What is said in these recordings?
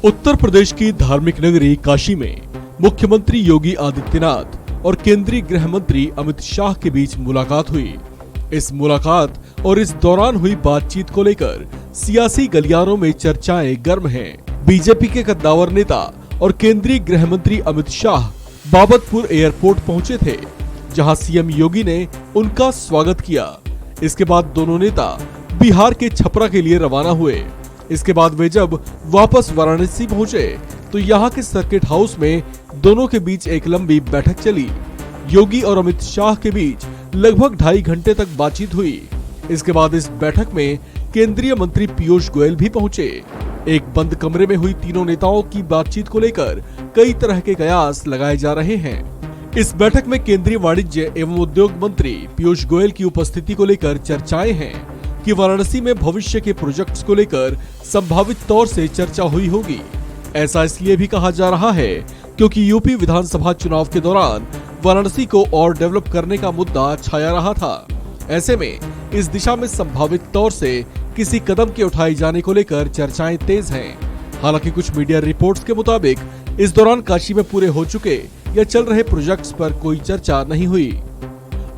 उत्तर प्रदेश की धार्मिक नगरी काशी में मुख्यमंत्री योगी आदित्यनाथ और केंद्रीय गृह मंत्री अमित शाह के बीच मुलाकात हुई। इस मुलाकात और इस दौरान हुई बातचीत को लेकर सियासी गलियारों में चर्चाएं गर्म हैं। बीजेपी के कद्दावर नेता और केंद्रीय गृह मंत्री अमित शाह बाबतपुर एयरपोर्ट पहुंचे थे, जहां सीएम योगी ने उनका स्वागत किया। इसके बाद दोनों नेता बिहार के छपरा के लिए रवाना हुए। इसके बाद वे जब वापस वाराणसी पहुंचे तो यहां के सर्किट हाउस में दोनों के बीच एक लंबी बैठक चली। योगी और अमित शाह के बीच लगभग 2.5 घंटे तक बातचीत हुई। इसके बाद इस बैठक में केंद्रीय मंत्री पीयूष गोयल भी पहुंचे। एक बंद कमरे में हुई तीनों नेताओं की बातचीत को लेकर कई तरह के कयास लगाए जा रहे हैं। इस बैठक में केंद्रीय वाणिज्य एवं उद्योग मंत्री पीयूष गोयल की उपस्थिति को लेकर चर्चाएं हैं कि वाराणसी में भविष्य के प्रोजेक्ट्स को लेकर संभावित तौर से चर्चा हुई होगी। ऐसा इसलिए भी कहा जा रहा है क्योंकि यूपी विधानसभा चुनाव के दौरान वाराणसी को और डेवलप करने का मुद्दा छाया रहा था। ऐसे में इस दिशा में संभावित तौर से किसी कदम के उठाए जाने को लेकर चर्चाएं तेज हैं। हालांकि कुछ मीडिया रिपोर्ट्स के मुताबिक इस दौरान काशी में पूरे हो चुके या चल रहे प्रोजेक्ट्स पर कोई चर्चा नहीं हुई।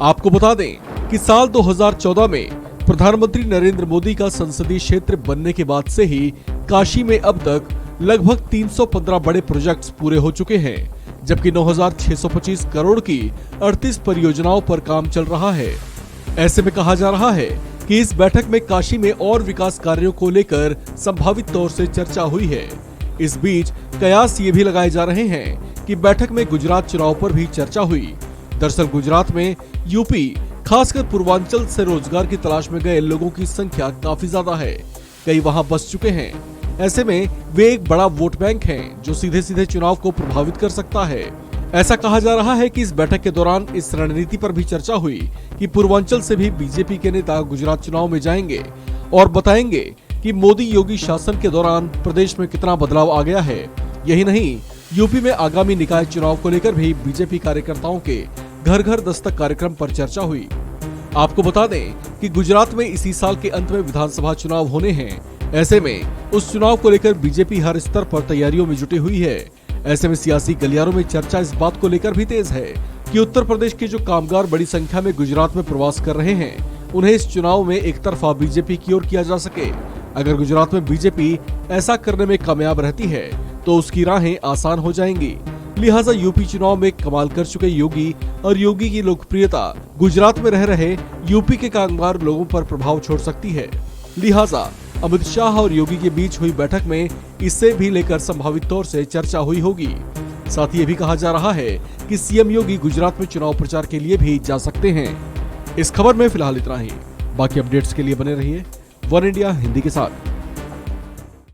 आपको बता दें कि साल 2014 में प्रधानमंत्री नरेंद्र मोदी का संसदीय क्षेत्र बनने के बाद से ही काशी में अब तक लगभग 315 बड़े प्रोजेक्ट्स पूरे हो चुके हैं, जबकि 9,625 करोड़ की 38 परियोजनाओं पर काम चल रहा है। ऐसे में कहा जा रहा है कि इस बैठक में काशी में और विकास कार्यों को लेकर संभावित तौर से चर्चा हुई है। इस बीच कयास ये भी लगाए जा रहे हैं कि बैठक में गुजरात चुनाव पर भी चर्चा हुई। दरअसल गुजरात में यूपी खासकर पूर्वांचल से रोजगार की तलाश में गए लोगों की संख्या काफी ज्यादा है। कई वहां बस चुके हैं। ऐसे में वे एक बड़ा वोट बैंक हैं जो सीधे सीधे चुनाव को प्रभावित कर सकता है। ऐसा कहा जा रहा है कि इस बैठक के दौरान इस रणनीति पर भी चर्चा हुई कि पूर्वांचल से भी बीजेपी के नेता गुजरात चुनाव में जाएंगे और बताएंगे कि मोदी योगी शासन के दौरान प्रदेश में कितना बदलाव आ गया है। यही नहीं, यूपी में आगामी निकाय चुनाव को लेकर भी बीजेपी कार्यकर्ताओं के घर घर दस्तक कार्यक्रम पर चर्चा हुई। आपको बता दें कि गुजरात में इसी साल के अंत में विधानसभा चुनाव होने हैं। ऐसे में उस चुनाव को लेकर बीजेपी हर स्तर पर तैयारियों में जुटी हुई है। ऐसे में सियासी गलियारों में चर्चा इस बात को लेकर भी तेज है कि उत्तर प्रदेश के जो कामगार बड़ी संख्या में गुजरात में प्रवास कर रहे हैं, उन्हें इस चुनाव में एक तरफा बीजेपी की ओर किया जा सके। अगर गुजरात में बीजेपी ऐसा करने में कामयाब रहती है तो उसकी राहें आसान हो जाएंगी। लिहाजा यूपी चुनाव में कमाल कर चुके योगी और योगी की लोकप्रियता गुजरात में रह रहे यूपी के कामगार लोगों पर प्रभाव छोड़ सकती है। लिहाजा अमित शाह और योगी के बीच हुई बैठक में इससे भी लेकर संभावित तौर से चर्चा हुई होगी। साथ ही ये भी कहा जा रहा है कि सीएम योगी गुजरात में चुनाव प्रचार के लिए भी जा सकते हैं। इस खबर में फिलहाल इतना ही। बाकी अपडेट्स के लिए बने रहिए वन इंडिया हिंदी के साथ।